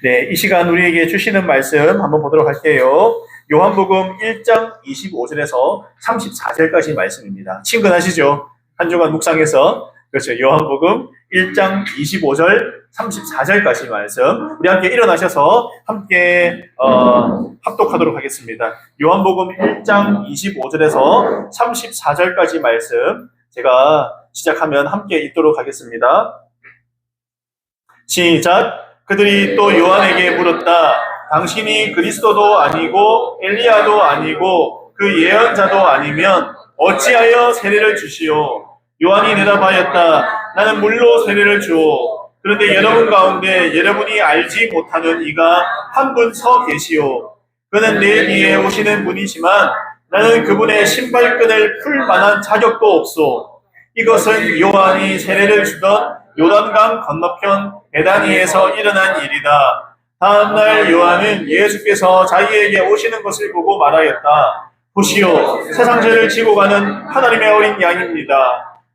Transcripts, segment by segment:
네, 이 시간 우리에게 주시는 말씀 한번 보도록 할게요. 요한복음 1장 25절에서 34절까지 말씀입니다. 친근하시죠? 한 주간 묵상해서. 그렇죠. 요한복음 1장 25절, 34절까지 말씀. 우리 함께 일어나셔서 함께 합독하도록 하겠습니다. 요한복음 1장 25절에서 34절까지 말씀. 제가 시작하면 함께 읽도록 하겠습니다. 시작. 그들이 또 요한에게 물었다. 당신이 그리스도도 아니고 엘리야도 아니고 그 예언자도 아니면 어찌하여 세례를 주시오? 요한이 대답하였다. 나는 물로 세례를 주오. 그런데 여러분 가운데 여러분이 알지 못하는 이가 한 분 서 계시오. 그는 내 뒤에 오시는 분이지만 나는 그분의 신발끈을 풀 만한 자격도 없소. 이것은 요한이 세례를 주던 요단강 건너편 베다니에서 일어난 일이다. 다음날 요한은 예수께서 자기에게 오시는 것을 보고 말하였다. 보시오, 세상 죄를 지고 가는 하나님의 어린 양입니다.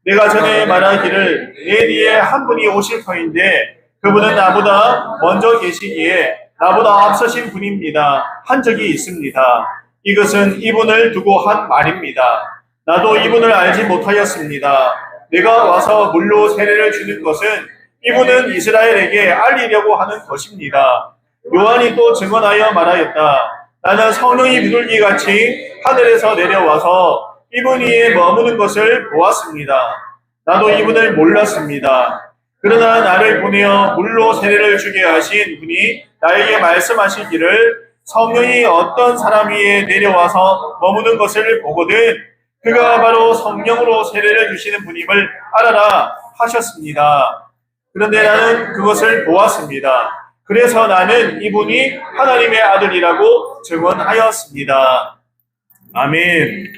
내가 전에 말하기를 내 뒤에 한 분이 오실 터인데 그분은 나보다 먼저 계시기에 나보다 앞서신 분입니다. 한 적이 있습니다. 이것은 이분을 두고 한 말입니다. 나도 이분을 알지 못하였습니다. 내가 와서 물로 세례를 주는 것은 이분은 이스라엘에게 알리려고 하는 것입니다. 요한이 또 증언하여 말하였다. 나는 성령이 비둘기같이 하늘에서 내려와서 이분 위에 머무는 것을 보았습니다. 나도 이분을 몰랐습니다. 그러나 나를 보내어 물로 세례를 주게 하신 분이 나에게 말씀하시기를 성령이 어떤 사람 위에 내려와서 머무는 것을 보거든 그가 바로 성령으로 세례를 주시는 분임을 알아라 하셨습니다. 그런데 나는 그것을 보았습니다. 그래서 나는 이분이 하나님의 아들이라고 증언하였습니다. 아멘.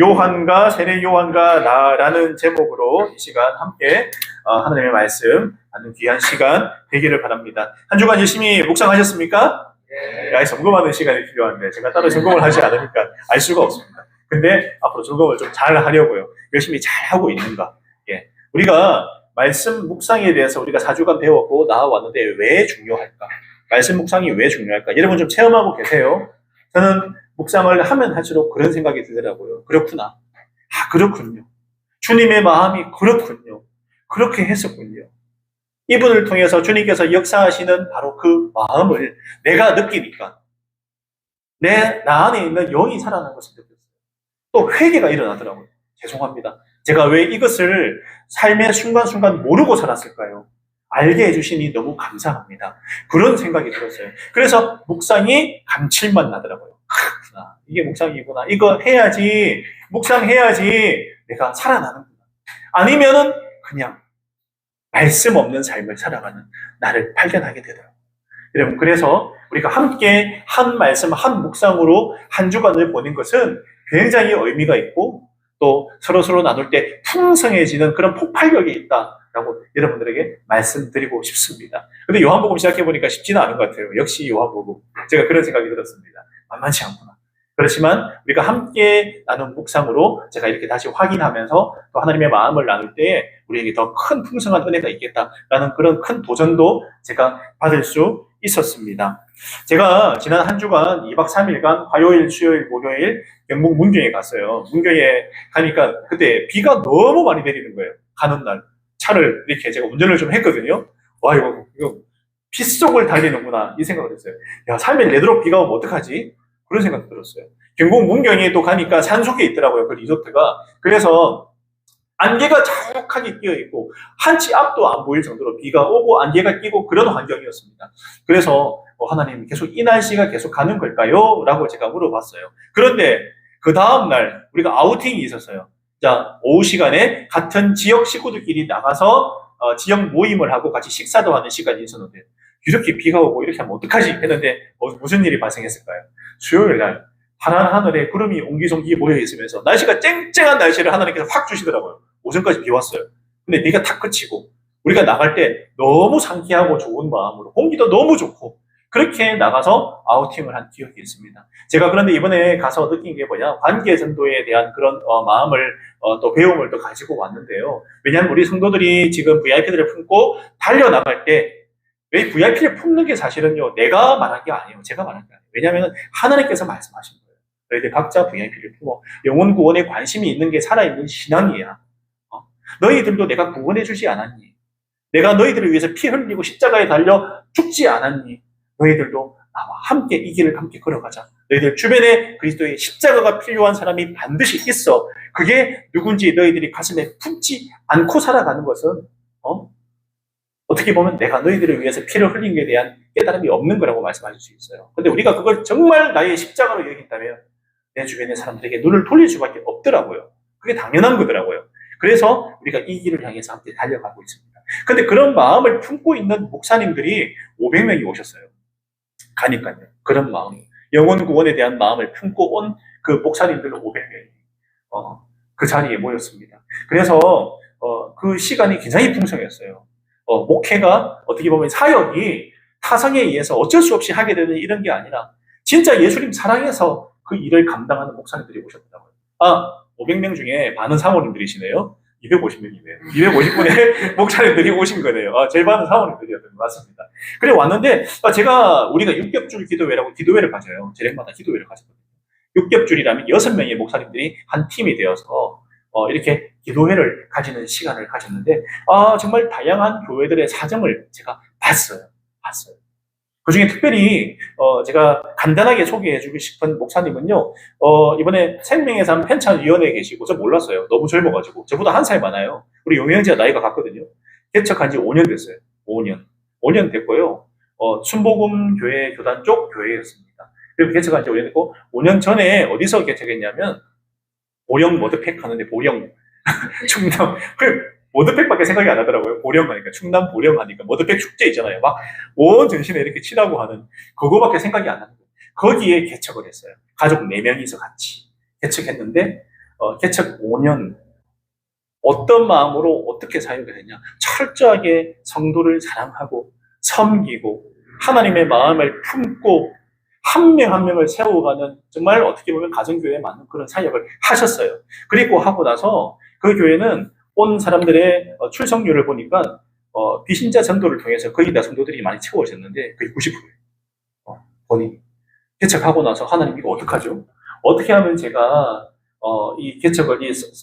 요한과 세례 요한과 나라는 제목으로 이 시간 함께 하나님의 말씀 받는 귀한 시간 되기를 바랍니다. 한 주간 열심히 묵상하셨습니까? 네. 점검하는 시간이 필요한데 제가 따로 점검을 하지 않으니까 알 수가 없습니다. 근데 앞으로 점검을 좀 잘 하려고요. 열심히 잘 하고 있는가? 예. 우리가 말씀 묵상에 대해서 우리가 4주간 배웠고 나와왔는데 왜 중요할까? 말씀 묵상이 왜 중요할까? 여러분 좀 체험하고 계세요? 저는 묵상을 하면 할수록 그런 생각이 들더라고요. 그렇구나. 아, 그렇군요. 주님의 마음이 그렇군요. 그렇게 했었군요. 이분을 통해서 주님께서 역사하시는 바로 그 마음을 내가 느끼니까 나 안에 있는 영이 살아나는 것을 느꼈어요. 또 회개가 일어나더라고요. 죄송합니다. 제가 왜 이것을 삶의 순간순간 모르고 살았을까요? 알게 해주시니 너무 감사합니다. 그런 생각이 들었어요. 그래서 묵상이 감칠맛 나더라고요. 그렇구나. 이게 묵상이구나. 이거 해야지. 묵상해야지. 내가 살아나는구나. 아니면은 그냥 말씀 없는 삶을 살아가는 나를 발견하게 되더라고요. 여러분, 그래서 우리가 함께 한 말씀, 한 묵상으로 한 주간을 보낸 것은 굉장히 의미가 있고 또 서로 나눌 때 풍성해지는 그런 폭발력이 있다라고 여러분들에게 말씀드리고 싶습니다. 근데 요한복음 시작해보니까 쉽지는 않은 것 같아요. 역시 요한복음. 제가 그런 생각이 들었습니다. 만만치 않구나. 그렇지만 우리가 함께 나눈 묵상으로 제가 이렇게 다시 확인하면서 또 하나님의 마음을 나눌 때에 우리에게 더 큰 풍성한 은혜가 있겠다라는 그런 큰 도전도 제가 받을 수 있었습니다. 제가 지난 한 주간 2박 3일간 화요일, 수요일, 목요일 경북 문경에 갔어요. 문경에 가니까 그때 비가 너무 많이 내리는 거예요. 가는 날. 차를 이렇게 제가 운전을 좀 했거든요. 와, 이거 빗속을 달리는구나. 이 생각을 했어요. 야, 3일 내도록 비가 오면 어떡하지? 그런 생각 들었어요. 경북 문경에 또 가니까 산속에 있더라고요. 그 리조트가. 그래서 안개가 자욱하게 끼어있고 한치 앞도 안 보일 정도로 비가 오고 안개가 끼고 그런 환경이었습니다. 그래서 하나님 계속 이 날씨가 계속 가는 걸까요? 라고 제가 물어봤어요. 그런데 그 다음날 우리가 아우팅이 있었어요. 자, 오후 시간에 같은 지역 식구들끼리 나가서 지역 모임을 하고 같이 식사도 하는 시간이 있었는데 이렇게 비가 오고 이렇게 하면 어떡하지? 했는데 무슨 일이 발생했을까요? 수요일 날 파란 하늘에 구름이 옹기종기 모여 있으면서 날씨가 쨍쨍한 날씨를 하나님께서 확 주시더라고요. 오전까지 비 왔어요. 근데 비가 탁 그치고 우리가 나갈 때 너무 상쾌하고 좋은 마음으로 공기도 너무 좋고 그렇게 나가서 아우팅을 한 기억이 있습니다. 제가 그런데 이번에 가서 느낀 게 뭐냐, 관계 전도에 대한 그런 마음을 또 배움을 또 가지고 왔는데요. 왜냐하면 우리 성도들이 지금 VIP들을 품고 달려나갈 때 왜 VIP를 품는 게 사실은요, 내가 말한 게 아니에요. 제가 말한 게 아니에요. 왜냐하면 하나님께서 말씀하신 거예요. 너희들 각자 VIP를 품어. 영혼 구원에 관심이 있는 게 살아있는 신앙이야. 너희들도 내가 구원해 주지 않았니? 내가 너희들을 위해서 피 흘리고 십자가에 달려 죽지 않았니? 너희들도 나와 함께 이 길을 함께 걸어가자. 너희들 주변에 그리스도의 십자가가 필요한 사람이 반드시 있어. 그게 누군지 너희들이 가슴에 품지 않고 살아가는 것은 어떻게 보면 내가 너희들을 위해서 피를 흘린 것에 대한 깨달음이 없는 거라고 말씀하실 수 있어요. 근데 우리가 그걸 정말 나의 십자가로 여긴다면 내 주변의 사람들에게 눈을 돌릴 수밖에 없더라고요. 그게 당연한 거더라고요. 그래서 우리가 이 길을 향해서 함께 달려가고 있습니다. 근데 그런 마음을 품고 있는 목사님들이 500명이 오셨어요. 가니까요. 그런 마음, 영혼 구원에 대한 마음을 품고 온 그 목사님들 500명이 그 자리에 모였습니다. 그래서 그 시간이 굉장히 풍성했어요. 목회가 어떻게 보면 사역이 타성에 의해서 어쩔 수 없이 하게 되는 이런 게 아니라 진짜 예수님 사랑해서 그 일을 감당하는 목사님들이 오셨더라고요. 500명 중에 반은 사모님들이시네요. 250명이네요. 250분의 목사님들이 오신 거네요. 제일 많은 사모님들이었던 것 같습니다. 그래 왔는데 우리가 육겹줄 기도회라고 기도회를 가져요. 제렉마다 기도회를 가지거든요. 육겹줄이라면 6명의 목사님들이 한 팀이 되어서 이렇게 기도회를 가지는 시간을 가졌는데 정말 다양한 교회들의 사정을 제가 봤어요. 그 중에 특별히 제가 간단하게 소개해주고 싶은 목사님은요, 이번에 생명의 삶 편찬위원회에 계시고, 저 몰랐어요. 너무 젊어가지고. 저보다 한 살 많아요. 우리 용영지가 나이가 같거든요. 개척한 지 5년 됐어요. 5년 됐고요. 순복음 교회 교단 쪽 교회였습니다. 그리고 개척한 지 5년 됐고, 5년 전에 어디서 개척했냐면, 보령 머드팩 하는데, 보령, 충남, 머드팩밖에 생각이 안 나더라고요. 보령 하니까, 충남 보령 하니까, 머드팩 축제 있잖아요. 막, 온 전신에 이렇게 칠하고 하는, 그거밖에 생각이 안 나는 거예요. 거기에 개척을 했어요. 가족 4명이서 같이 개척했는데, 개척 5년, 어떤 마음으로 어떻게 사역을 했냐. 철저하게 성도를 사랑하고, 섬기고, 하나님의 마음을 품고, 한 명 한 명을 세워가는, 정말 어떻게 보면 가정교회에 맞는 그런 사역을 하셨어요. 그리고 하고 나서, 그 교회는 온 사람들의 출석률을 보니까 비신자 전도를 통해서 거의 다 성도들이 많이 채워졌는데 거의 90%예요. 본인이 개척하고 나서 하나님 이거 어떡하죠? 어떻게 하면 제가 이 개척을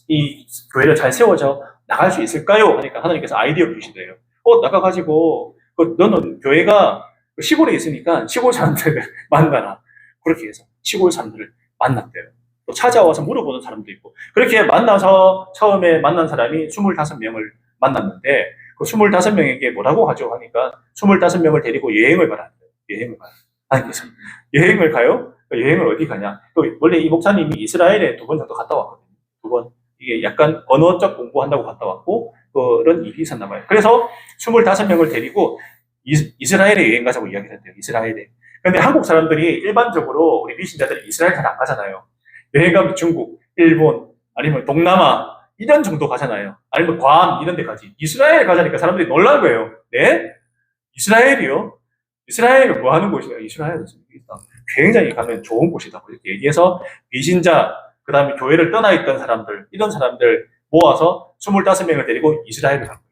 이 교회를 잘 세워져 나갈 수 있을까요? 하니까 하나님께서 아이디어 주시대요. 나가가지고 너는 교회가 시골에 있으니까 시골 사람들을 만나라. 그렇게 해서 시골 사람들을 만났대요. 또 찾아와서 물어보는 사람도 있고 그렇게 만나서 처음에 만난 사람이 25명을 만났는데 그 25명에게 뭐라고 하죠? 하니까 25명을 데리고 여행을 가라. 여행을 가요. 하나님께서 여행을 가요? 여행을 어디 가냐? 또 원래 이 목사님이 이스라엘에 2번 정도 갔다 왔거든요. 2번. 이게 약간 언어적 공부한다고 갔다 왔고 그런 일이 있었나 봐요. 그래서 25명을 데리고 이스라엘에 여행 가자고 이야기를 했대요. 이스라엘에. 근데 한국 사람들이 일반적으로 우리 미신자들이 이스라엘 잘 안 가잖아요. 여행 가면 중국, 일본, 아니면 동남아 이런 정도 가잖아요. 아니면 괌 이런 데 가지. 이스라엘 가자니까 사람들이 놀란 거예요. 네? 이스라엘이요? 이스라엘은 뭐 하는 곳이냐? 이스라엘은 굉장히 가면 좋은 곳이다. 이렇게 얘기해서 비신자, 그 다음에 교회를 떠나 있던 사람들, 이런 사람들 모아서 25명을 데리고 이스라엘을 간 거예요.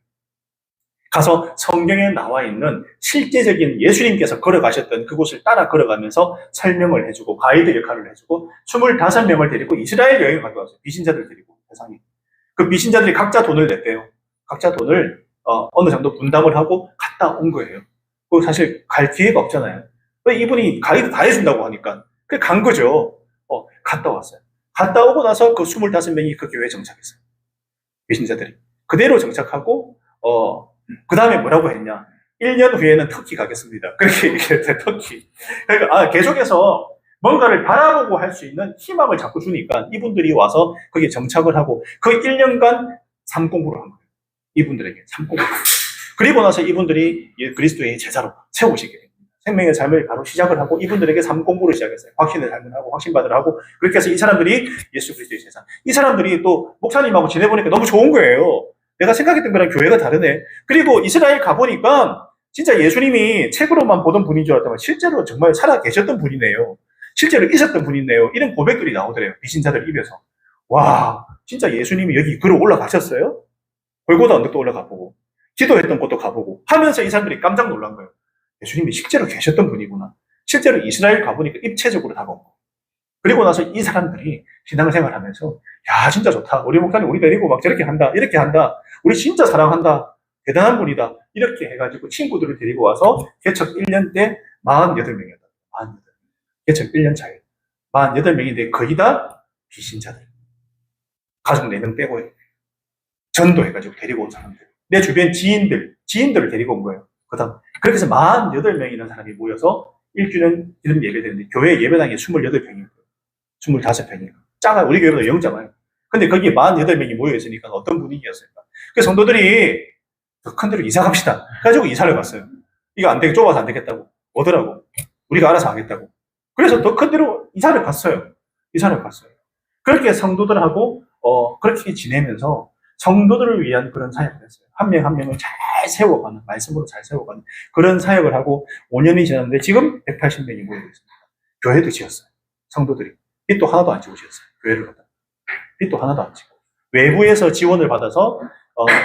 가서 성경에 나와 있는 실제적인 예수님께서 걸어가셨던 그곳을 따라 걸어가면서 설명을 해주고 가이드 역할을 해주고 25명을 데리고 이스라엘 여행을 갔다 왔어요. 비신자들 데리고 세상에. 그 비신자들이 각자 돈을 냈대요. 각자 돈을 어느 정도 분담을 하고 갔다 온 거예요. 그 사실 갈 기회가 없잖아요. 이분이 가이드 다 해준다고 하니까 그 간 거죠. 갔다 왔어요. 갔다 오고 나서 그 25명이 그 교회에 정착했어요. 비신자들이. 그대로 정착하고 그 다음에 뭐라고 했냐. 1년 후에는 터키 가겠습니다. 그렇게 얘기했어요. 터키. 그러니까 계속해서 뭔가를 바라보고 할 수 있는 희망을 자꾸 주니까 이분들이 와서 거기에 정착을 하고 그 1년간 삶 공부를 한 거예요. 이분들에게 삶 공부. 그리고 나서 이분들이 그리스도의 제자로 세우시게 됩니다. 생명의 삶을 바로 시작을 하고 이분들에게 삶 공부를 시작했어요. 확신의 삶을 하고 확신받으러 하고 그렇게 해서 이 사람들이 예수 그리스도의 제자. 이 사람들이 또 목사님하고 지내보니까 너무 좋은 거예요. 내가 생각했던 거랑 교회가 다르네. 그리고 이스라엘 가보니까 진짜 예수님이 책으로만 보던 분인 줄 알았더니 실제로 정말 살아 계셨던 분이네요. 실제로 있었던 분이네요. 이런 고백들이 나오더래요. 비신자들 입에서. 와, 진짜 예수님이 여기 걸어 올라가셨어요? 골고다 언덕도 올라가보고 기도했던 곳도 가보고 하면서 이 사람들이 깜짝 놀란 거예요. 예수님이 실제로 계셨던 분이구나. 실제로 이스라엘 가보니까 입체적으로 다가오고. 그리고 나서 이 사람들이 신앙생활 하면서, 야, 진짜 좋다. 우리 목사님 우리 데리고 막 저렇게 한다. 이렇게 한다. 우리 진짜 사랑한다. 대단한 분이다. 이렇게 해가지고 친구들을 데리고 와서 개척 1년 때 48명이었다. 48명. 개척 1년 차에. 48명인데 거의 다 비신자들. 가족 4명 빼고요. 전도해가지고 데리고 온 사람들. 내 주변 지인들을 데리고 온 거예요. 그 다음. 그렇게 해서 48명이라는 사람이 모여서 1주년 기름 예배 되는데, 교회 예배당이 28평이고, 25평이고. 작아요. 우리 교회보다 영 작아요. 근데 거기에 48명이 모여있으니까 어떤 분위기였을까? 그 성도들이 더 큰 데로 이사 갑시다. 그래가지고 이사를 갔어요. 이거 안 되게 좁아서 안 되겠다고. 오더라고. 우리가 알아서 하겠다고. 그래서 더 큰 데로 이사를 갔어요. 그렇게 성도들하고, 그렇게 지내면서 성도들을 위한 그런 사역을 했어요. 한 명 한 명을 잘 세워가는, 말씀으로 잘 세워가는 그런 사역을 하고 5년이 지났는데 지금 180명이 모이고 있습니다. 교회도 지었어요. 성도들이. 빚도 하나도 안 지고 지었어요. 교회를 갖다. 빚도 하나도 안 지고. 외부에서 지원을 받아서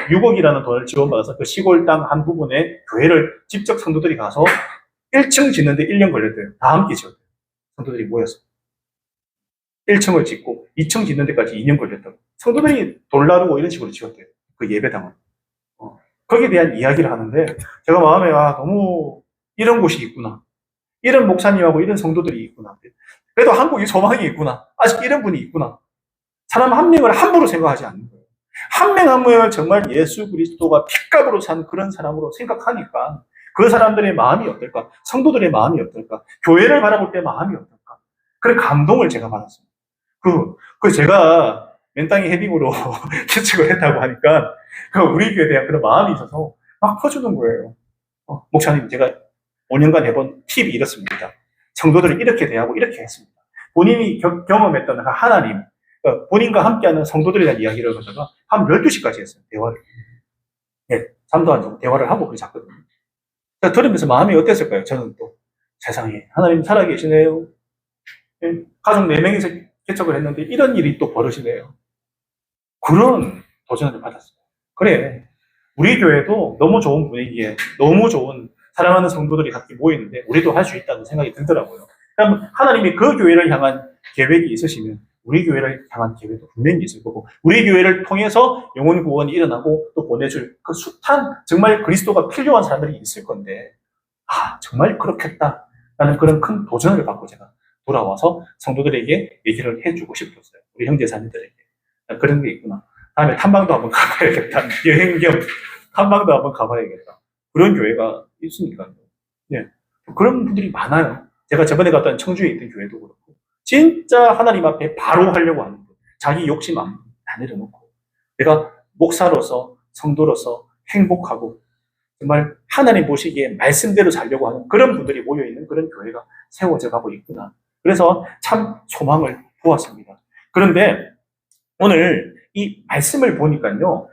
6억이라는 돈을 지원받아서 그 시골 땅 한 부분에 교회를 직접 성도들이 가서 1층 짓는데 1년 걸렸대요. 다 함께 지었대요. 성도들이 모여서. 1층을 짓고 2층 짓는 데까지 2년 걸렸다고. 성도들이 돌 나르고 이런 식으로 지었대요. 그 예배당을. 거기에 대한 이야기를 하는데 제가 마음에 너무 이런 곳이 있구나. 이런 목사님하고 이런 성도들이 있구나. 그래도 한국이 소망이 있구나. 아직 이런 분이 있구나. 사람 한 명을 함부로 생각하지 않는 거예요. 한 명 한 명을 정말 예수 그리스도가 핏값으로 산 그런 사람으로 생각하니까 그 사람들의 마음이 어떨까? 성도들의 마음이 어떨까? 교회를 바라볼 때 마음이 어떨까? 그런 감동을 제가 받았습니다. 제가 맨땅에 헤딩으로 개척을 했다고 하니까 우리 교회에 대한 그런 마음이 있어서 막 퍼주는 거예요. 목사님, 제가 5년간 해본 팁이 이렇습니다. 성도들을 이렇게 대하고 이렇게 했습니다. 본인이 경험했던 하나님, 본인과 함께하는 성도들에 대한 이야기를 하다가 한 12시까지 했어요. 대화를. 네, 잠도 안 자고 대화를 하고 그러셨거든요. 들으면서 마음이 어땠을까요? 저는 또 세상에 하나님 살아계시네요. 네, 가족 4명이서 개척을 했는데 이런 일이 또 벌어지네요. 그런 도전을 받았어요. 그래, 우리 교회도 너무 좋은 분위기에 너무 좋은 사랑하는 성도들이 같이 모이는데 우리도 할 수 있다는 생각이 들더라고요. 그럼 하나님이 그 교회를 향한 계획이 있으시면 우리 교회를 향한 계획도 분명히 있을 거고, 우리 교회를 통해서 영혼 구원이 일어나고 또 보내줄 그 숱한 정말 그리스도가 필요한 사람들이 있을 건데, 정말 그렇겠다라는 그런 큰 도전을 받고 제가 돌아와서 성도들에게 얘기를 해주고 싶었어요. 우리 형제자매들에게. 그런 게 있구나. 다음에 탐방도 한번 가봐야겠다. 여행 겸 탐방도 한번 가봐야겠다. 그런 교회가 있으니까요. 네. 그런 분들이 많아요. 제가 저번에 갔던 청주에 있던 교회도 그렇고, 진짜 하나님 앞에 바로 하려고 하는 거. 자기 욕심 다 내려놓고, 내가 목사로서, 성도로서 행복하고, 정말 하나님 보시기에 말씀대로 살려고 하는 그런 분들이 모여있는 그런 교회가 세워져 가고 있구나. 그래서 참 소망을 보았습니다. 그런데 오늘 이 말씀을 보니까요,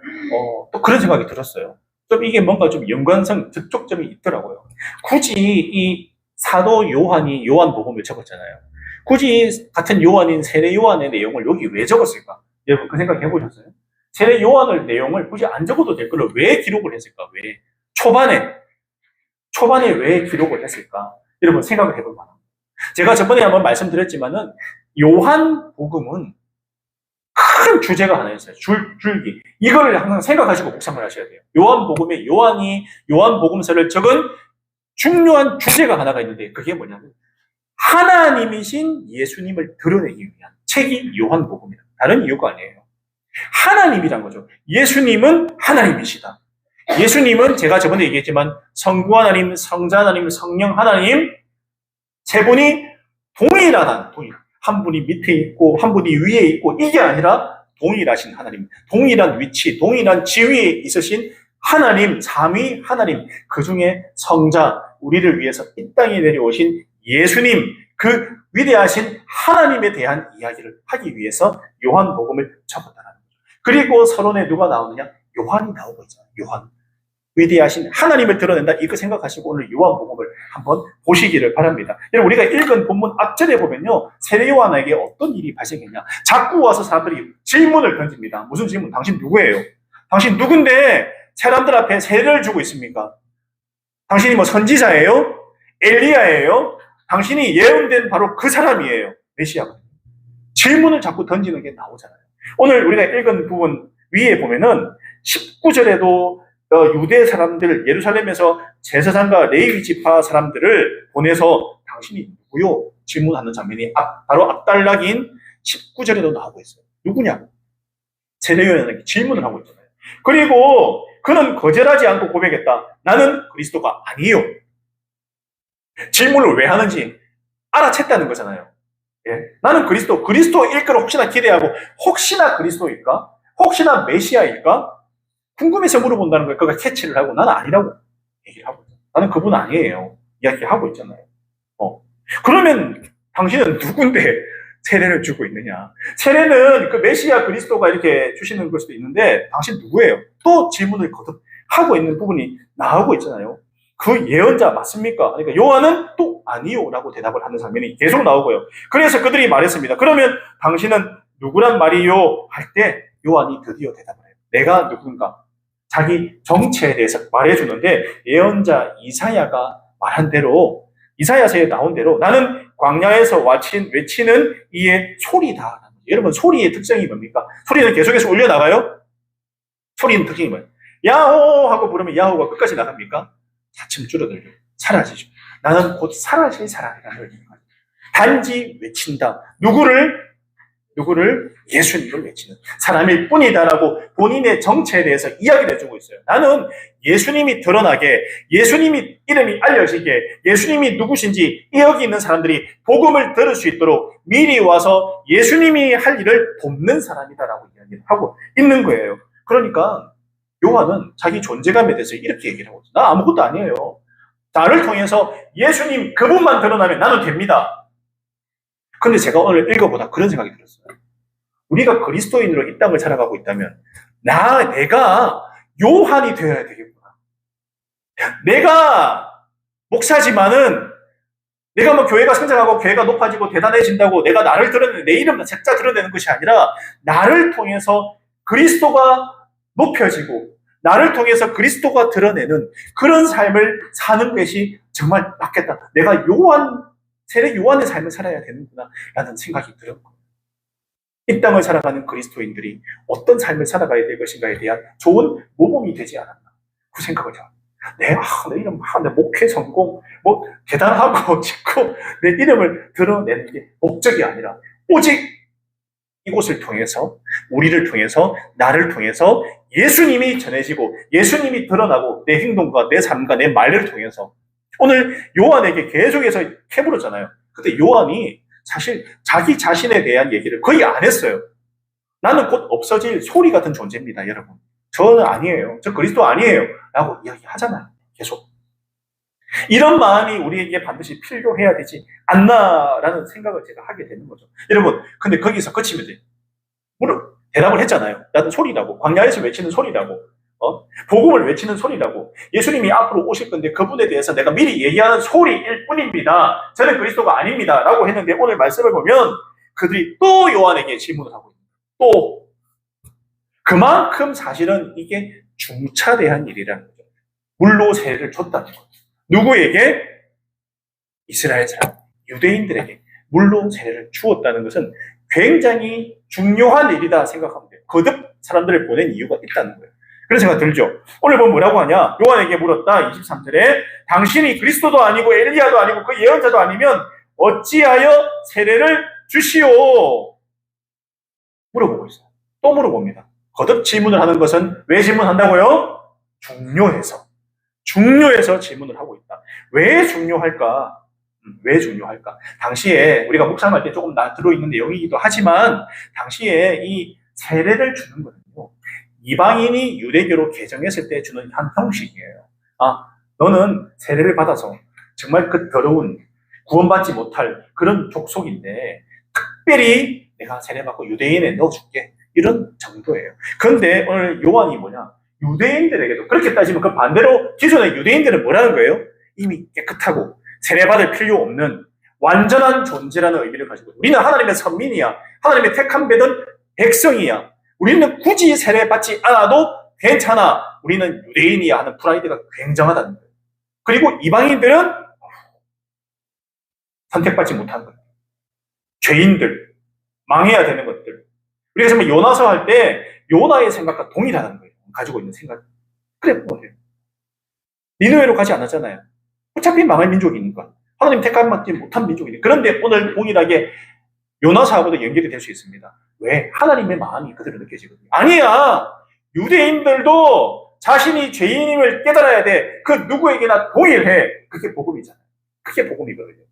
또 그런 생각이 들었어요. 좀 이게 뭔가 좀 연관성, 접촉점이 있더라고요. 굳이 이 사도 요한이 요한복음을 적었잖아요. 굳이 같은 요한인 세례 요한의 내용을 여기 왜 적었을까? 여러분 그 생각 해보셨어요? 세례 요한의 내용을 굳이 안 적어도 될 걸 왜 기록을 했을까? 왜? 초반에 왜 기록을 했을까? 여러분 생각을 해볼 만합니다. 제가 저번에 한번 말씀드렸지만은 요한복음은 큰 주제가 하나 있어요. 줄기. 이걸 항상 생각하시고 묵상을 하셔야 돼요. 요한복음에 요한이 요한복음서를 적은 중요한 주제가 하나가 있는데 그게 뭐냐면 하나님이신 예수님을 드러내기 위한 책이 요한복음이다. 다른 이유가 아니에요. 하나님이란 거죠. 예수님은 하나님이시다. 예수님은 제가 저번에 얘기했지만 성부 하나님, 성자 하나님, 성령 하나님 세 분이 동일한 한 분이 밑에 있고 한 분이 위에 있고 이게 아니라 동일하신 하나님, 동일한 위치, 동일한 지위에 있으신 하나님, 삼위 하나님, 그 중에 성자, 우리를 위해서 이 땅에 내려오신 예수님, 그 위대하신 하나님에 대한 이야기를 하기 위해서 요한복음을 적었다는 거죠. 그리고 서론에 누가 나오느냐? 요한이 나오고 있잖아요. 요한. 위대하신 하나님을 드러낸다. 이거 생각하시고 오늘 요한복음을 한번 보시기를 바랍니다. 여러분 우리가 읽은 본문 앞절에 보면요. 세례 요한에게 어떤 일이 발생했냐. 자꾸 와서 사람들이 질문을 던집니다. 무슨 질문? 당신 누구예요? 당신 누군데 사람들 앞에 세례를 주고 있습니까? 당신이 뭐 선지자예요? 엘리야예요? 당신이 예언된 바로 그 사람이에요. 메시아가. 질문을 자꾸 던지는 게 나오잖아요. 오늘 우리가 읽은 부분 위에 보면은 19절에도 유대 사람들, 예루살렘에서 제사장과 레위 지파 사람들을 보내서 당신이 누구요? 질문하는 장면이 바로 앞단락인 19절에도 나오고 있어요. 누구냐? 세례요한에게 질문을 하고 있잖아요. 그리고 그는 거절하지 않고 고백했다. 나는 그리스도가 아니요. 질문을 왜 하는지 알아챘다는 거잖아요. 예? 나는 그리스도일 거를 혹시나 기대하고, 혹시나 그리스도일까? 혹시나 메시아일까? 궁금해서 물어본다는 거예요. 그가 캐치를 하고, 나는 아니라고 얘기를 하고 있잖아요. 나는 그분 아니에요. 이야기하고 있잖아요. 그러면 당신은 누군데 세례를 주고 있느냐? 세례는 그 메시아 그리스도가 이렇게 주시는 걸 수도 있는데, 당신 누구예요? 또 질문을 거듭 하고 있는 부분이 나오고 있잖아요. 그 예언자 맞습니까? 그러니까 요한은 또 아니요 라고 대답을 하는 장면이 계속 나오고요. 그래서 그들이 말했습니다. 그러면 당신은 누구란 말이요? 할 때 요한이 드디어 대답을 해요. 내가 누군가? 자기 정체에 대해서 말해주는데, 예언자 이사야가 말한 대로, 이사야서에 나온 대로 나는 광야에서 외치는 이의 소리다. 여러분, 소리의 특성이 뭡니까? 소리는 계속해서 울려나가요? 소리는 특징이 뭐예요? 야호 하고 부르면 야호가 끝까지 나갑니까? 차츰 줄어들죠. 사라지죠. 나는 곧 사라질 사람이라는 걸 얘기합니다. 단지 외친다. 누구를? 예수님을 외치는 사람일 뿐이다라고 본인의 정체에 대해서 이야기를 해주고 있어요. 나는 예수님이 드러나게, 예수님이 이름이 알려지게, 예수님이 누구신지 여기 있는 사람들이 복음을 들을 수 있도록 미리 와서 예수님이 할 일을 돕는 사람이다라고 이야기를 하고 있는 거예요. 그러니까 요한은 자기 존재감에 대해서 이렇게 얘기를 하고 있어요. 나 아무것도 아니에요. 나를 통해서 예수님 그분만 드러나면 나는 됩니다. 근데 제가 오늘 읽어보다 그런 생각이 들었어요. 우리가 그리스도인으로 이 땅을 살아가고 있다면 내가 요한이 되어야 되겠구나. 내가 목사지만은 내가 뭐 교회가 성장하고 교회가 높아지고 대단해진다고 내가 나를 드러내는, 내 이름 책자 드러내는 것이 아니라 나를 통해서 그리스도가 높여지고 나를 통해서 그리스도가 드러내는 그런 삶을 사는 것이 정말 맞겠다. 내가 세례 요한의 삶을 살아야 되는구나 라는 생각이 들었고, 이 땅을 살아가는 그리스도인들이 어떤 삶을 살아가야 될 것인가에 대한 좋은 모범이 되지 않았나, 그 생각을 해요. 내 이름, 내 목회 성공, 대단하고 짓고 내 이름을 드러내는 게 목적이 아니라 오직 이곳을 통해서, 우리를 통해서, 나를 통해서 예수님이 전해지고 예수님이 드러나고 내 행동과 내 삶과 내 말을 통해서. 오늘 요한에게 계속해서 캐물었잖아요. 근데 요한이 사실 자기 자신에 대한 얘기를 거의 안 했어요. 나는 곧 없어질 소리 같은 존재입니다, 여러분. 저는 아니에요. 저 그리스도 아니에요. 라고 이야기하잖아요. 계속. 이런 마음이 우리에게 반드시 필요해야 되지 않나라는 생각을 제가 하게 되는 거죠. 여러분, 근데 거기서 그치면 돼요. 대답을 했잖아요. 나는 소리라고. 광야에서 외치는 소리라고. 복음을 외치는 소리라고. 예수님이 앞으로 오실 건데 그분에 대해서 내가 미리 얘기하는 소리일 뿐입니다. 저는 그리스도가 아닙니다. 라고 했는데 오늘 말씀을 보면 그들이 또 요한에게 질문을 하고 있습니다. 또. 그만큼 사실은 이게 중차대한 일이라는 거죠. 물로 세례를 줬다는 거죠. 누구에게? 이스라엘 사람, 유대인들에게 물로 세례를 주었다는 것은 굉장히 중요한 일이다 생각하면 돼요. 거듭 사람들을 보낸 이유가 있다는 거예요. 그런 생각 들죠? 오늘 보면 뭐라고 하냐? 요한에게 물었다. 23절에 당신이 그리스도도 아니고 엘리야도 아니고 그 예언자도 아니면 어찌하여 세례를 주시오? 물어보고 있어요. 또 물어봅니다. 거듭 질문을 하는 것은 왜 질문한다고요? 중요해서 질문을 하고 있다. 왜 중요할까? 왜 중요할까? 당시에 우리가 묵상할 때 조금 들어있는 내용이기도 하지만 당시에 이 세례를 주는 거는요, 이방인이 유대교로 개정했을 때 주는 한 형식이에요. 너는 세례를 받아서 정말 그 더러운 구원받지 못할 그런 족속인데 특별히 내가 세례받고 유대인에 넣어줄게. 이런 정도예요. 그런데 오늘 요한이 뭐냐? 유대인들에게도 그렇게 따지면 그 반대로 기존의 유대인들은 뭐라는 거예요? 이미 깨끗하고 세례받을 필요 없는 완전한 존재라는 의미를 가지고, 우리는 하나님의 선민이야. 하나님의 택한 배든 백성이야. 우리는 굳이 세례받지 않아도 괜찮아. 우리는 유대인이야 하는 프라이드가 굉장하다는 거예요. 그리고 이방인들은 선택받지 못한 것들, 죄인들, 망해야 되는 것들. 우리가 정말 요나서 할 때 요나의 생각과 동일하다는 거예요. 가지고 있는 생각. 그래 뭐예요? 니느웨로 가지 않았잖아요. 어차피 망할 민족이니까. 하나님 택함받지 못한 민족이니까. 그런데 오늘 동일하게 요나서하고도 연결이 될 수 있습니다. 왜? 하나님의 마음이 그대로 느껴지거든요. 아니야! 유대인들도 자신이 죄인임을 깨달아야 돼. 그 누구에게나 동일해. 그게 복음이잖아요. 그게 복음이거든요.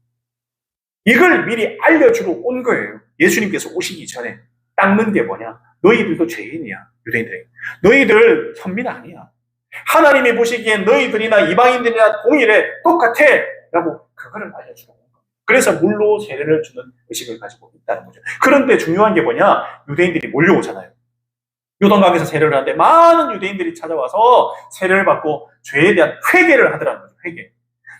이걸 미리 알려주러 온 거예요. 예수님께서 오시기 전에 닦는 게 뭐냐? 너희들도 죄인이야. 유대인들에게. 너희들 선민 아니야. 하나님이 보시기엔 너희들이나 이방인들이나 동일해. 똑같아. 라고 그거를 알려주러 온 거예요. 그래서 물로 세례를 주는 의식을 가지고 있다는 거죠. 그런데 중요한 게 뭐냐? 유대인들이 몰려오잖아요. 요단강에서 세례를 하는데 많은 유대인들이 찾아와서 세례를 받고 죄에 대한 회개를 하더라는 거죠. 회개.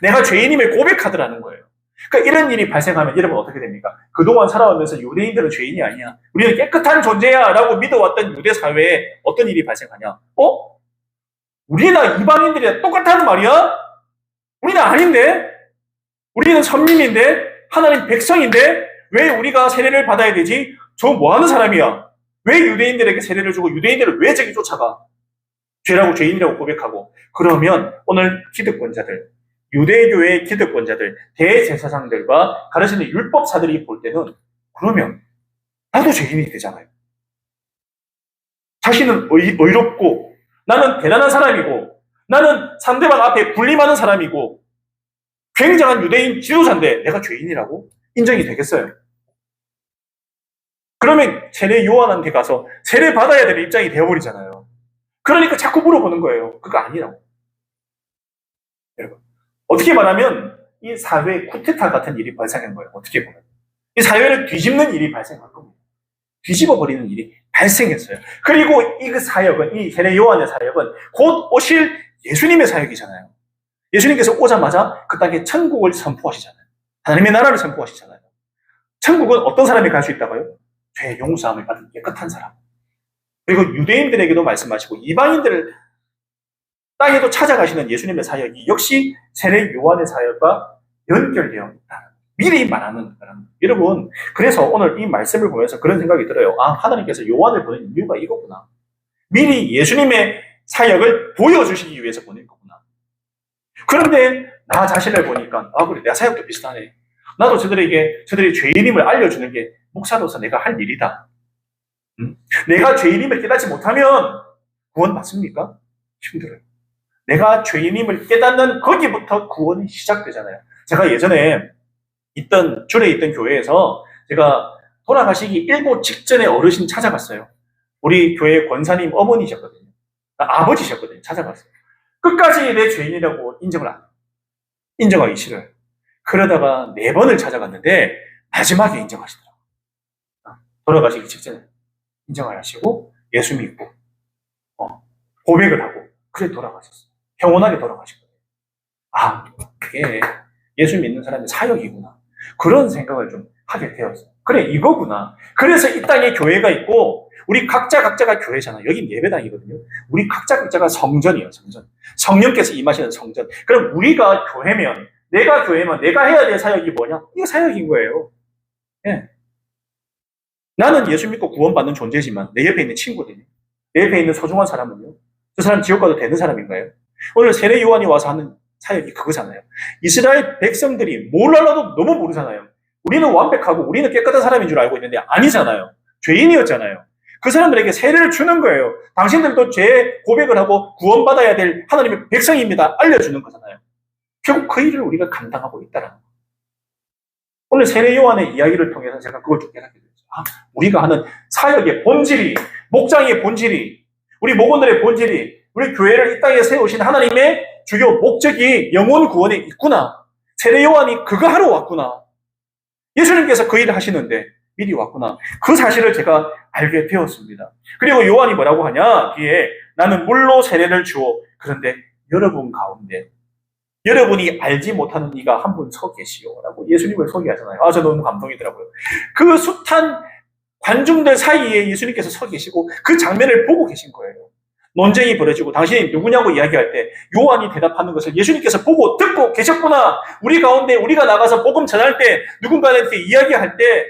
내가 죄인임을 고백하더라는 거예요. 그러니까 이런 일이 발생하면 여러분 어떻게 됩니까? 그동안 살아오면서 유대인들은 죄인이 아니야. 우리는 깨끗한 존재야 라고 믿어왔던 유대 사회에 어떤 일이 발생하냐? 우리나 이방인들이 똑같다는 말이야? 우리는 아닌데? 우리는 선민인데? 하나님 백성인데? 왜 우리가 세례를 받아야 되지? 저 뭐하는 사람이야? 왜 유대인들에게 세례를 주고 유대인들을 왜 저기 쫓아가? 죄라고 죄인이라고 고백하고. 그러면 오늘 기득권자들, 유대교회의 기득권자들, 대제사장들과 가르치는 율법사들이 볼 때는 그러면 나도 죄인이 되잖아요. 자신은 의롭고 나는 대단한 사람이고 나는 상대방 앞에 군림하는 사람이고 굉장한 유대인 지도자인데 내가 죄인이라고 인정이 되겠어요? 그러면 세례 요한한테 가서 세례 받아야 될 입장이 되어버리잖아요. 그러니까 자꾸 물어보는 거예요. 그거 아니라고. 여러분, 어떻게 말하면 이 사회에 쿠데타 같은 일이 발생한 거예요. 어떻게 보면. 이 사회를 뒤집는 일이 발생한 겁니다. 뒤집어버리는 일이 발생했어요. 그리고 이 사역은, 이 세례 요한의 사역은 곧 오실 예수님의 사역이잖아요. 예수님께서 오자마자 그 땅에 천국을 선포하시잖아요. 하나님의 나라를 선포하시잖아요. 천국은 어떤 사람이 갈 수 있다고요? 죄 용서함을 받은 깨끗한 사람. 그리고 유대인들에게도 말씀하시고 이방인들을 땅에도 찾아가시는 예수님의 사역이 역시 세례 요한의 사역과 연결되어 있다. 미리 말하는 거랍니다. 여러분, 그래서 오늘 이 말씀을 보면서 그런 생각이 들어요. 아, 하나님께서 요한을 보낸 이유가 이거구나. 미리 예수님의 사역을 보여주시기 위해서 보낸 거구나. 그런데 나 자신을 보니까 그래, 내 사역도 비슷하네. 나도 저들이 죄인임을 알려주는 게 목사로서 내가 할 일이다. 내가 죄인임을 깨닫지 못하면 구원 받습니까? 힘들어요. 내가 죄인임을 깨닫는 거기부터 구원이 시작되잖아요. 제가 예전에 줄에 있던 교회에서 제가 돌아가시기 일보 직전에 어르신 찾아갔어요. 우리 교회 권사님 어머니셨거든요. 아버지셨거든요. 찾아갔어요. 끝까지 내 죄인이라고 인정하기 싫어요. 그러다가 4번을 찾아갔는데 마지막에 인정하시더라고요. 돌아가시기 직전에 인정을 하시고 예수 믿고 고백을 하고 그래 돌아가셨어요. 평온하게 돌아가셨거든요. 그게 예수 믿는 사람의 사역이구나. 그런 생각을 좀 하게 되었어요. 그래 이거구나. 그래서 이 땅에 교회가 있고 우리 각자가 교회잖아요. 여긴 예배당이거든요. 우리 각자가 성전이에요. 성전. 성령께서 임하시는 성전. 그럼 우리가 교회면 내가 교회면 내가 해야 될 사역이 뭐냐? 이게 사역인 거예요. 예. 나는 예수 믿고 구원받는 존재지만 내 옆에 있는 친구들이, 내 옆에 있는 소중한 사람은요? 저 사람 지옥 가도 되는 사람인가요? 오늘 세례 요한이 와서 하는 사역이 그거잖아요. 이스라엘 백성들이 뭘 알아도 너무 모르잖아요. 우리는 완벽하고 우리는 깨끗한 사람인 줄 알고 있는데 아니잖아요. 죄인이었잖아요. 그 사람들에게 세례를 주는 거예요. 당신들도 죄 고백을 하고 구원받아야 될 하나님의 백성입니다. 알려주는 거잖아요. 결국 그 일을 우리가 감당하고 있다는 거예요. 오늘 세례 요한의 이야기를 통해서 제가 그걸 좀 깨닫게 됐어요. 우리가 하는 사역의 본질이, 목장의 본질이, 우리 목원들의 본질이, 우리 교회를 이 땅에 세우신 하나님의 주요 목적이 영혼 구원에 있구나. 세례 요한이 그거 하러 왔구나. 예수님께서 그 일을 하시는데 미리 왔구나. 그 사실을 제가 알게 되었습니다. 그리고 요한이 뭐라고 하냐? 뒤에 나는 물로 세례를 주어 그런데 여러분 가운데 여러분이 알지 못하는 이가 한 분 서 계시오라고 예수님을 소개하잖아요. 저 너무 감동이더라고요. 그 숱한 관중들 사이에 예수님께서 서 계시고 그 장면을 보고 계신 거예요. 논쟁이 벌어지고 당신이 누구냐고 이야기할 때 요한이 대답하는 것을 예수님께서 보고 듣고 계셨구나. 우리 가운데 우리가 나가서 복음 전할 때 누군가한테 이야기할 때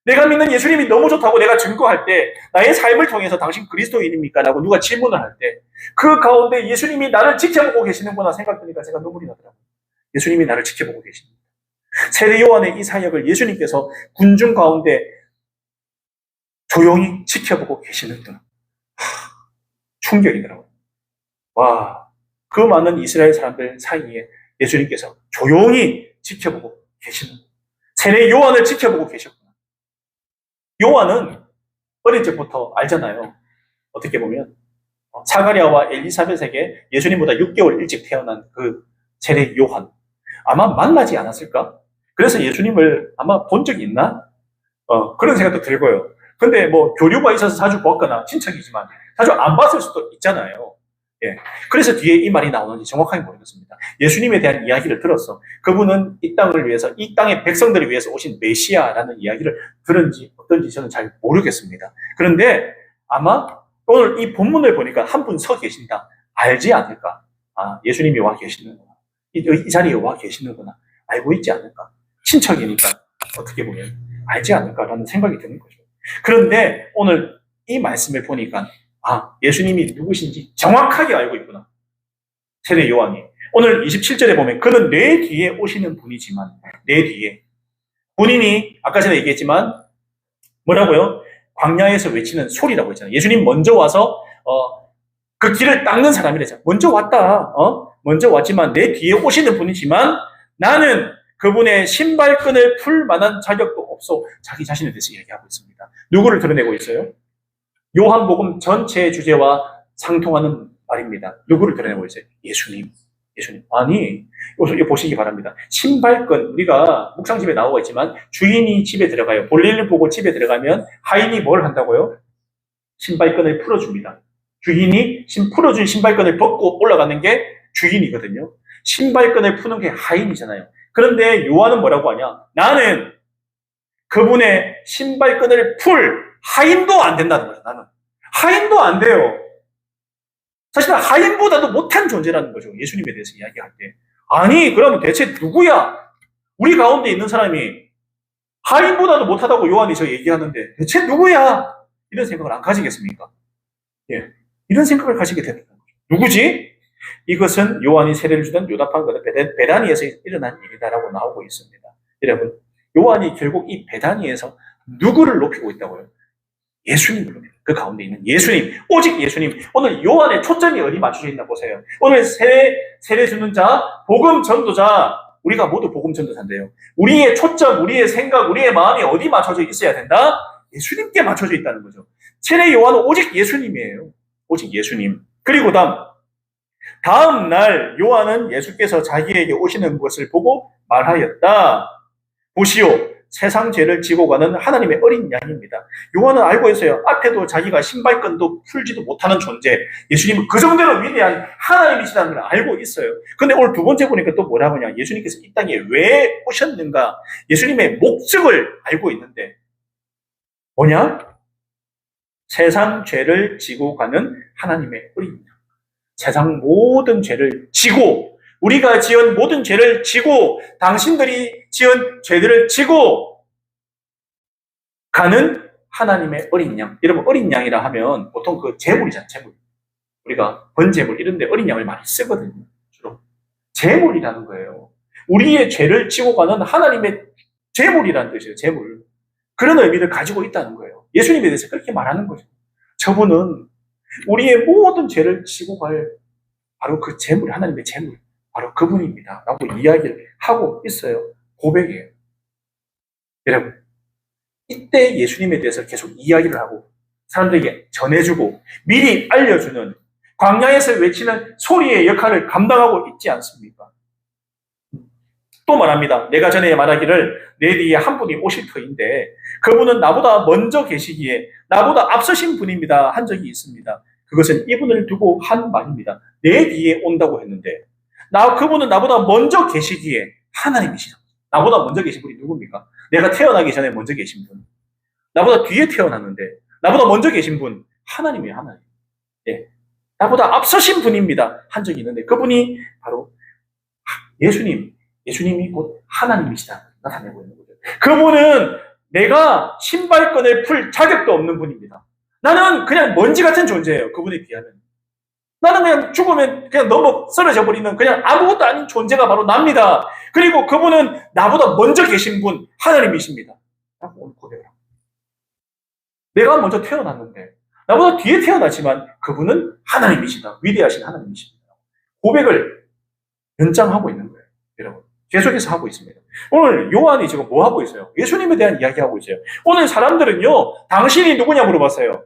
내가 믿는 예수님이 너무 좋다고 내가 증거할 때 나의 삶을 통해서 당신 그리스도인입니까? 라고 누가 질문을 할 때 그 가운데 예수님이 나를 지켜보고 계시는구나 생각하니까 제가 눈물이 나더라고요. 예수님이 나를 지켜보고 계십니다. 세례 요한의 이 사역을 예수님께서 군중 가운데 조용히 지켜보고 계시는구나. 충격이더라고요. 와, 그 많은 이스라엘 사람들 사이에 예수님께서 조용히 지켜보고 계시는 세례 요한을 지켜보고 계셨구나. 요한은 어릴 적부터 알잖아요. 어떻게 보면 사가랴와 엘리사벳에게 예수님보다 6개월 일찍 태어난 그 세례 요한 아마 만나지 않았을까? 그래서 예수님을 아마 본 적이 있나? 그런 생각도 들고요. 근데 뭐 교류가 있어서 자주 봤거나 친척이지만 자주 안 봤을 수도 있잖아요. 예. 그래서 뒤에 이 말이 나오는지 정확하게 모르겠습니다. 예수님에 대한 이야기를 들었어. 그분은 이 땅을 위해서, 이 땅의 백성들을 위해서 오신 메시아라는 이야기를 들은지 어떤지 저는 잘 모르겠습니다. 그런데 아마 오늘 이 본문을 보니까 한 분 서 계신다. 알지 않을까? 아, 예수님이 와 계시는구나. 이 자리에 와 계시는구나. 알고 있지 않을까? 친척이니까 어떻게 보면 알지 않을까라는 생각이 드는 거죠. 그런데 오늘 이 말씀을 보니까 아, 예수님이 누구신지 정확하게 알고 있구나. 세례 요한이. 오늘 27절에 보면 그는 내 뒤에 오시는 분이지만 내 뒤에 본인이 아까 전에 얘기했지만 뭐라고요? 광야에서 외치는 소리라고 했잖아요. 예수님 먼저 와서 그 길을 닦는 사람이래잖아요. 먼저 왔다. 먼저 왔지만 내 뒤에 오시는 분이지만 나는 그분의 신발끈을 풀 만한 자격도 없어. 자기 자신에 대해서 이야기하고 있습니다. 누구를 드러내고 있어요? 요한복음 전체의 주제와 상통하는 말입니다. 누구를 드러내고 있어요? 예수님. 예수님. 아니, 이거 보시기 바랍니다. 신발끈, 우리가 묵상집에 나오고 있지만 주인이 집에 들어가요. 볼일을 보고 집에 들어가면 하인이 뭘 한다고요? 신발끈을 풀어줍니다. 주인이 풀어준 신발끈을 벗고 올라가는 게 주인이거든요. 신발끈을 푸는 게 하인이잖아요. 그런데 요한은 뭐라고 하냐? 나는 그분의 신발끈을 풀 하인도 안 된다는 거예요. 나는 하인도 안 돼요. 사실은 하인보다도 못한 존재라는 거죠. 예수님에 대해서 이야기할 때. 아니, 그러면 대체 누구야? 우리 가운데 있는 사람이 하인보다도 못하다고 요한이 저 얘기하는데 대체 누구야? 이런 생각을 안 가지겠습니까? 예, 이런 생각을 가지게 되는 거죠. 누구지? 이것은 요한이 세례를 주던 요다판 거다 베다니에서 일어난 일이다라고 나오고 있습니다. 여러분, 요한이 결국 이 베다니에서 누구를 높이고 있다고요? 예수님을 높이고 그 가운데 있는 예수님, 오직 예수님. 오늘 요한의 초점이 어디 맞춰져 있나 보세요. 오늘 세례 주는 자, 복음 전도자, 우리가 모두 복음 전도자인데요. 우리의 초점, 우리의 생각, 우리의 마음이 어디 맞춰져 있어야 된다? 예수님께 맞춰져 있다는 거죠. 세례 요한은 오직 예수님이에요. 오직 예수님. 그리고 다음 날 요한은 예수께서 자기에게 오시는 것을 보고 말하였다. 보시오, 세상 죄를 지고 가는 하나님의 어린 양입니다. 요한은 알고 있어요. 앞에도 자기가 신발끈도 풀지도 못하는 존재, 예수님은 그 정도로 위대한 하나님이시다는 걸 알고 있어요. 근데 오늘 두 번째 보니까 또 뭐라고 하냐? 예수님께서 이 땅에 왜 오셨는가? 예수님의 목적을 알고 있는데 뭐냐? 세상 죄를 지고 가는 하나님의 어린 양. 세상 모든 죄를 지고, 우리가 지은 모든 죄를 지고, 당신들이 지은 죄들을 지고 가는 하나님의 어린 양. 여러분, 어린 양이라 하면 보통 그 제물이잖아요, 제물. 우리가 번제물 이런 데 어린 양을 많이 쓰거든요, 주로. 제물이라는 거예요. 우리의 죄를 지고 가는 하나님의 제물이라는 뜻이에요, 제물. 그런 의미를 가지고 있다는 거예요. 예수님에 대해서 그렇게 말하는 거죠. 저분은 우리의 모든 죄를 지고 갈 바로 그 제물, 하나님의 제물, 바로 그분입니다 라고 이야기를 하고 있어요. 고백이에요. 여러분, 이때 예수님에 대해서 계속 이야기를 하고 사람들에게 전해주고 미리 알려주는 광야에서 외치는 소리의 역할을 감당하고 있지 않습니까? 또 말합니다. 내가 전에 말하기를 내 뒤에 한 분이 오실 터인데 그분은 나보다 먼저 계시기에 나보다 앞서신 분입니다 한 적이 있습니다. 그것은 이분을 두고 한 말입니다. 내 뒤에 온다고 했는데 그분은 나보다 먼저 계시기에 하나님이시죠. 나보다 먼저 계신 분이 누굽니까? 내가 태어나기 전에 먼저 계신 분. 나보다 뒤에 태어났는데 나보다 먼저 계신 분 하나님이에요. 하나님. 예. 나보다 앞서신 분입니다. 한 적이 있는데 그분이 바로 예수님이 곧 하나님이시다 나타내고 있는 거죠. 그분은 내가 신발끈을 풀 자격도 없는 분입니다. 나는 그냥 먼지 같은 존재예요. 그분에 비하면. 나는 그냥 죽으면 그냥 넘어 쓰러져 버리는 그냥 아무것도 아닌 존재가 바로 납니다. 그리고 그분은 나보다 먼저 계신 분 하나님이십니다. 오늘 고백을 합니다. 내가 먼저 태어났는데 나보다 뒤에 태어났지만 그분은 하나님이시다. 위대하신 하나님이십니다. 고백을 연장하고 있는 거예요. 여러분. 계속해서 하고 있습니다. 오늘 요한이 지금 뭐 하고 있어요? 예수님에 대한 이야기하고 있어요. 오늘 사람들은요, 당신이 누구냐 물어봤어요.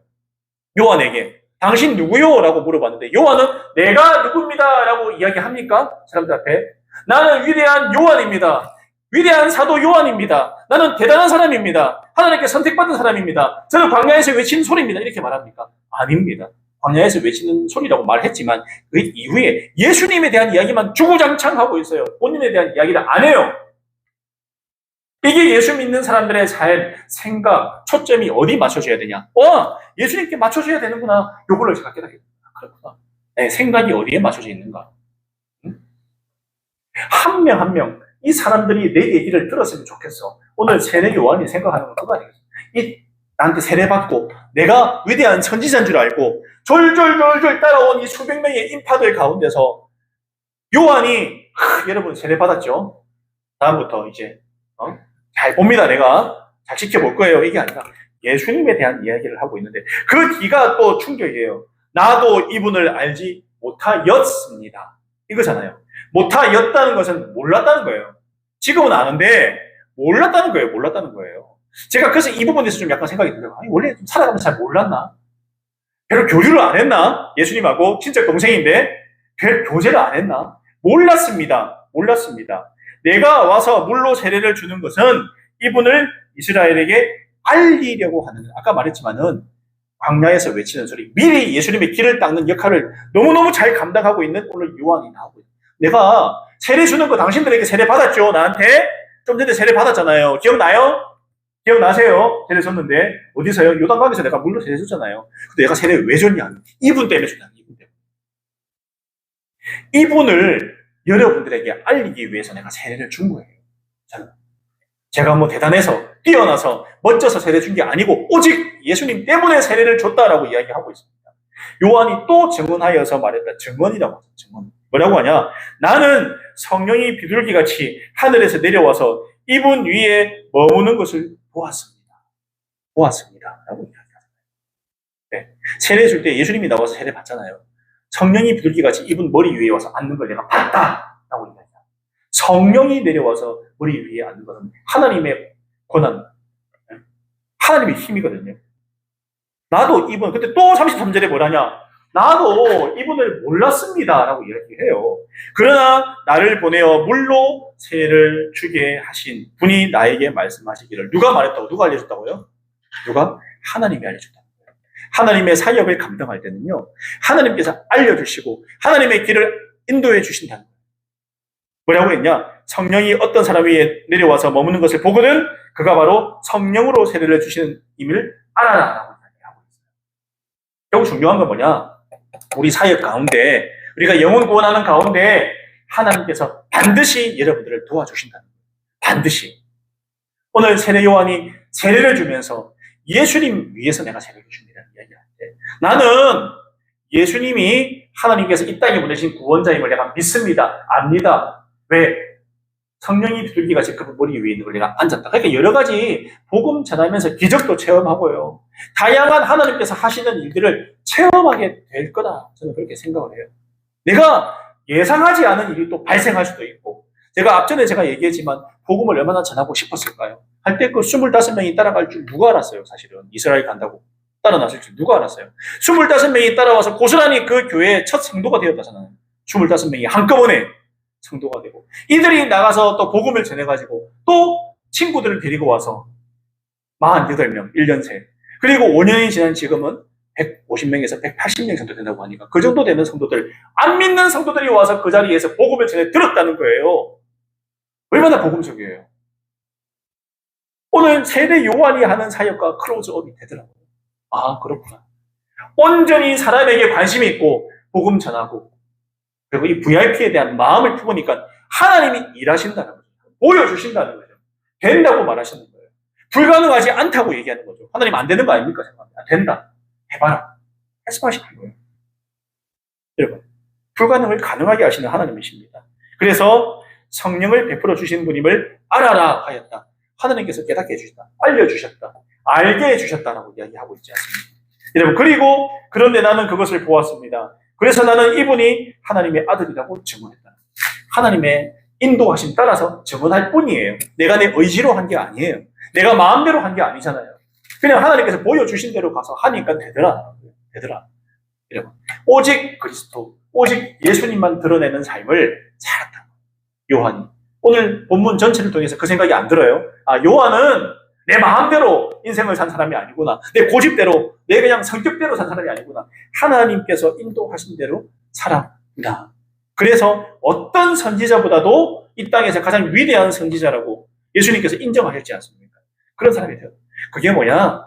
요한에게. 당신 누구요? 라고 물어봤는데, 요한은 내가 누굽니다. 라고 이야기합니까? 사람들 앞에. 나는 위대한 요한입니다. 위대한 사도 요한입니다. 나는 대단한 사람입니다. 하나님께 선택받은 사람입니다. 저는 광야에서 외친 소리입니다. 이렇게 말합니까? 아닙니다. 광야에서 외치는 소리라고 말했지만 그 이후에 예수님에 대한 이야기만 주구장창 하고 있어요. 본인에 대한 이야기를 안 해요. 이게 예수 믿는 사람들의 삶, 생각, 초점이 어디 맞춰져야 되냐? 예수님께 맞춰져야 되는구나. 요걸로 제가 깨닫게 됩니다. 그렇구나. 네, 생각이 어디에 맞춰져 있는가? 한 명 한 명 이 사람들이 내 얘기를 들었으면 좋겠어. 오늘 세례 요한이 생각하는 건 그거 아니겠어? 나한테 세례받고 내가 위대한 선지자인 줄 알고 졸졸졸졸 따라온 이 수백 명의 인파들 가운데서 요한이 여러분 세례받았죠? 다음부터 이제 잘 봅니다. 내가 잘 지켜볼 거예요. 이게 아니라 예수님에 대한 이야기를 하고 있는데 그 뒤가 또 충격이에요. 나도 이분을 알지 못하였습니다. 이거잖아요. 못하였다는 것은 몰랐다는 거예요. 지금은 아는데 몰랐다는 거예요. 제가 그래서 이 부분에서 좀 약간 생각이 들어요. 아니, 원래 좀 살아가면서 잘 몰랐나? 별로 교류를 안 했나? 예수님하고 친척 동생인데 별 교제를 안 했나? 몰랐습니다. 내가 와서 물로 세례를 주는 것은 이분을 이스라엘에게 알리려고 하는, 아까 말했지만은 광야에서 외치는 소리, 미리 예수님의 길을 닦는 역할을 너무너무 잘 감당하고 있는 오늘 요한이 나오고 있어요. 내가 세례 주는 거 당신들에게 세례 받았죠? 나한테? 좀 전에 세례 받았잖아요. 기억나요? 기억나세요? 세례 줬는데 어디서요? 요단강에서 내가 물로 세례 줬잖아요. 근데 내가 세례 왜 줬냐? 이분 때문에 줬냐? 이분 때문에. 이분을 여러분들에게 알리기 위해서 내가 세례를 준 거예요. 저는. 제가 뭐 대단해서 뛰어나서 멋져서 세례 준 게 아니고 오직 예수님 때문에 세례를 줬다라고 이야기하고 있습니다. 요한이 또 증언하여서 말했다. 증언이라고 하죠. 증언. 뭐라고 하냐? 나는 성령이 비둘기같이 하늘에서 내려와서 이분 위에 머무는 것을 보았습니다. 라고 이야기합니다. 네. 세례 줄 때 예수님이 나와서 세례 받잖아요. 성령이 비둘기같이 이분 머리 위에 와서 앉는 걸 내가 봤다. 라고 이야기합니다. 성령이 내려와서 머리 위에 앉는 것은 하나님의 권한, 하나님의 힘이거든요. 나도 이분, 근데 또 33절에 뭐라냐? 나도 이분을 몰랐습니다. 라고 이야기해요. 그러나 나를 보내어 물로 세례를 주게 하신 분이 나에게 말씀하시기를. 누가 말했다고? 누가 알려줬다고요? 누가? 하나님이 알려줬다고. 하나님의 사역을 감당할 때는요, 하나님께서 알려주시고 하나님의 길을 인도해 주신다는 거예요. 뭐라고 했냐? 성령이 어떤 사람 위에 내려와서 머무는 것을 보거든 그가 바로 성령으로 세례를 주시는 임을 알아라. 라고 이야기하고 있어요. 결국 중요한 건 뭐냐? 우리 사역 가운데, 우리가 영혼 구원하는 가운데 하나님께서 반드시 여러분들을 도와주신다는 거예요. 반드시. 오늘 세례 요한이 세례를 주면서 예수님 위해서 내가 세례를 줍니다. 이야기하는데 나는 예수님이 하나님께서 이 땅에 보내신 구원자임을 내가 믿습니다. 압니다. 왜? 성령이 비둘기같이 그 머리 위에 있는 걸 내가 앉았다. 그러니까 여러 가지 복음 전하면서 기적도 체험하고요. 다양한 하나님께서 하시는 일들을 체험하게 될 거다. 저는 그렇게 생각을 해요. 내가 예상하지 않은 일이 또 발생할 수도 있고, 제가 앞전에 제가 얘기했지만 복음을 얼마나 전하고 싶었을까요? 할 때 그 25명이 따라갈 줄 누가 알았어요? 사실은 이스라엘 간다고 따라 나설 줄 누가 알았어요? 25명이 따라와서 고스란히 그 교회의 첫 성도가 되었다잖아요. 25명이 한꺼번에 성도가 되고, 이들이 나가서 또 복음을 전해가지고 또 친구들을 데리고 와서 48명, 1년 새. 그리고 5년이 지난 지금은 150명에서 180명 정도 된다고 하니까 그 정도 되는 성도들, 안 믿는 성도들이 와서 그 자리에서 복음을 전해 들었다는 거예요. 얼마나 복음적이에요. 오늘 세례 요한이 하는 사역과 클로즈업이 되더라고요. 아, 그렇구나. 온전히 사람에게 관심이 있고 복음 전하고 그리고 이 VIP에 대한 마음을 품으니까 하나님이 일하신다는 거죠. 보여주신다는 거죠. 된다고 말하시는 거예요. 불가능하지 않다고 얘기하는 거죠. 하나님 안 되는 거 아닙니까? 생각합니다. 된다. 해봐라. 말씀하시는 거예요. 여러분, 불가능을 가능하게 하시는 하나님이십니다. 그래서 성령을 베풀어 주신 분임을 알아라 하였다. 하나님께서 깨닫게 해주셨다. 알려주셨다. 알게 해주셨다라고 이야기하고 있지 않습니까? 여러분, 그리고 그런데 나는 그것을 보았습니다. 그래서 나는 이분이 하나님의 아들이라고 증언했다. 하나님의 인도하심 따라서 증언할 뿐이에요. 내가 내 의지로 한 게 아니에요. 내가 마음대로 한 게 아니잖아요. 그냥 하나님께서 보여주신 대로 가서 하니까 되더라. 여러분, 오직 그리스도, 오직 예수님만 드러내는 삶을 살았다. 요한이. 오늘 본문 전체를 통해서 그 생각이 안 들어요. 아, 요한은 내 마음대로 인생을 산 사람이 아니구나. 내 고집대로, 내 그냥 성격대로 산 사람이 아니구나. 하나님께서 인도하신 대로 살았구나. 그래서 어떤 선지자보다도 이 땅에서 가장 위대한 선지자라고 예수님께서 인정하셨지 않습니까? 그런 사람이 돼요. 그게 뭐냐?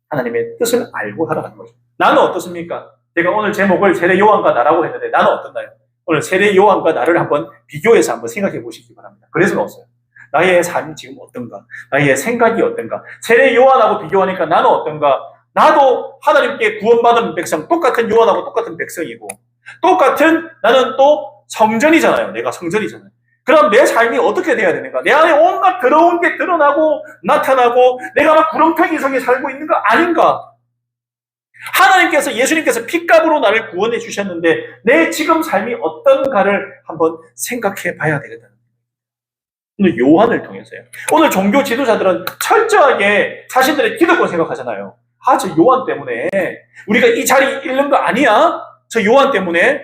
하나님의 뜻을 알고 살아가는 거죠. 나는 어떻습니까? 제가 오늘 제목을 세례 요한과 나라고 했는데 나는 어떤가요? 오늘 세례 요한과 나를 한번 비교해서 한번 생각해 보시기 바랍니다. 그래서는 없어요. 나의 삶이 지금 어떤가? 나의 생각이 어떤가? 세례 요한하고 비교하니까 나는 어떤가? 나도 하나님께 구원받은 백성, 똑같은 요한하고 똑같은 백성이고, 똑같은 나는 또 성전이잖아요. 내가 성전이잖아요. 그럼 내 삶이 어떻게 돼야 되는가? 내 안에 온갖 더러운 게 드러나고 나타나고 내가 막 구렁텅이 속에 살고 있는 거 아닌가? 하나님께서 예수님께서 핏값으로 나를 구원해 주셨는데 내 지금 삶이 어떤가를 한번 생각해 봐야 되겠다. 오늘 요한을 통해서요. 오늘 종교 지도자들은 철저하게 자신들의 기득권 생각하잖아요. 아, 저 요한 때문에 우리가 이 자리 잃는 거 아니야? 저 요한 때문에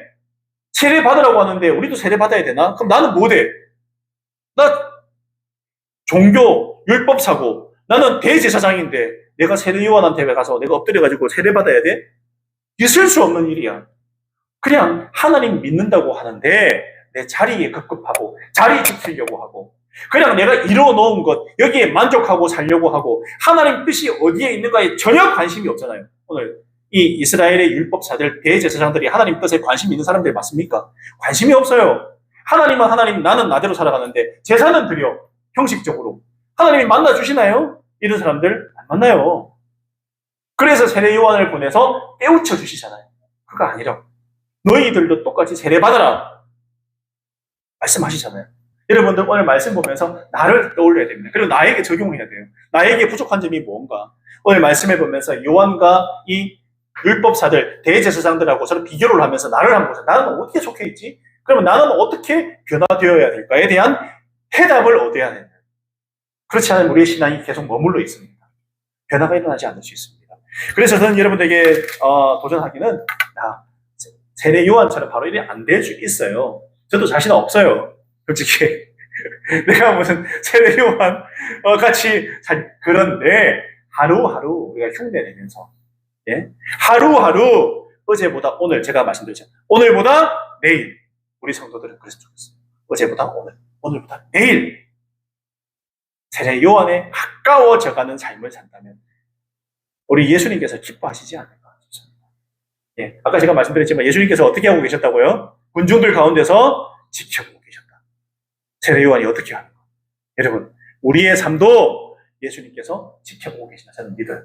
세례 받으라고 하는데 우리도 세례 받아야 되나? 그럼 나는 뭐 돼? 나 종교 율법사고 나는 대제사장인데 내가 세례 요한한테 가서 내가 엎드려가지고 세례 받아야 돼? 있을 수 없는 일이야. 그냥 하나님 믿는다고 하는데 내 자리에 급급하고 자리 지키려고 하고 그냥 내가 이뤄놓은 것 여기에 만족하고 살려고 하고 하나님 뜻이 어디에 있는가에 전혀 관심이 없잖아요. 오늘 이 이스라엘의 율법사들 대제사장들이 하나님 뜻에 관심 있는 사람들 맞습니까? 관심이 없어요. 하나님은 하나님, 나는 나대로 살아가는데 제사는 드려 형식적으로 하나님이 만나주시나요? 이런 사람들 안 만나요. 그래서 세례 요한을 보내서 깨우쳐 주시잖아요. 그거 아니라 너희들도 똑같이 세례 받아라 말씀하시잖아요. 여러분들 오늘 말씀 보면서 나를 떠올려야 됩니다. 그리고 나에게 적용해야 돼요. 나에게 부족한 점이 뭔가. 오늘 말씀을 보면서 요한과 이 율법사들, 대제사장들하고 서로 비교를 하면서 나를 한번 보세요. 나는 어떻게 좋게 있지? 그러면 나는 어떻게 변화되어야 될까에 대한 해답을 얻어야 된다. 그렇지 않으면 우리의 신앙이 계속 머물러 있습니다. 변화가 일어나지 않을 수 있습니다. 그래서 저는 여러분들에게 도전하기는 세례 요한처럼 바로 이래 안 될 수 있어요. 저도 자신 없어요. 솔직히 내가 무슨 세례 요한 같이 그런데 하루하루 우리가 흉내내면서 하루하루 어제보다 오늘 제가 말씀드렸잖아요. 오늘보다 내일 우리 성도들은 그랬으면 좋겠어요. 어제보다 오늘, 오늘보다 내일 세례 요한에 가까워져가는 삶을 산다면 우리 예수님께서 기뻐하시지 않을까 싶습니다. 아까 제가 말씀드렸지만 예수님께서 어떻게 하고 계셨다고요? 군중들 가운데서 지켜보고 계셨다. 세례 요한이 어떻게 하는가? 여러분, 우리의 삶도 예수님께서 지켜보고 계시다. 저는 믿어요.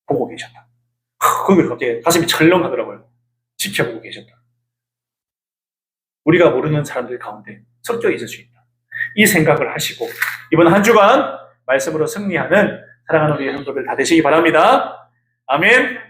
보고 계셨다. 거기 갑자기 가슴이 철렁하더라고요. 지켜보고 계셨다. 우리가 모르는 사람들 가운데 섞여 있을 수 있다. 이 생각을 하시고 이번 한 주간 말씀으로 승리하는 사랑하는 우리 성도들 다 되시기 바랍니다. 아멘.